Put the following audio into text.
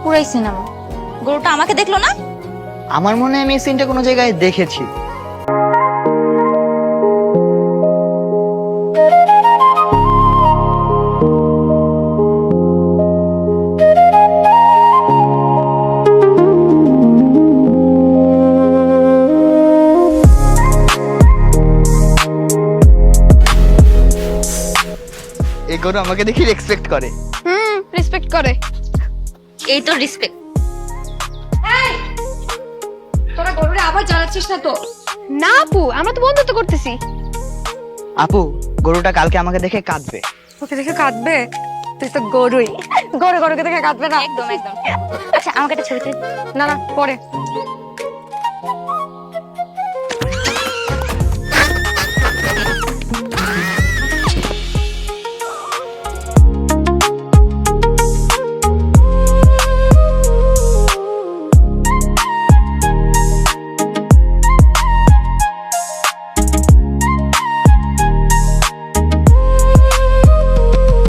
পুরাই সিনেমা। গরুটা আমাকে দেখলো না? আমার মনে হয় আমি এই সিনটা কোনো জায়গায় দেখেছি। এই গরু আমাকে দেখি রেসপেক্ট করে। রেসপেক্ট করে। এই তো রেসপেক্ট। তোরা গরুরে আবার জ্বালাচ্ছিস না তো? না আপু, আমরা তো বন্ধুত্ব করতেছি। আপু, গরুটা কালকে আমাকে দেখে কাঁদবে। তোকে দেখে কাঁদবে? তুই তো গরুই। গরুকে দেখে কাঁদবে না? একদম একদম। আচ্ছা আমাকে একটা ছবি তুলে। না না, পরে।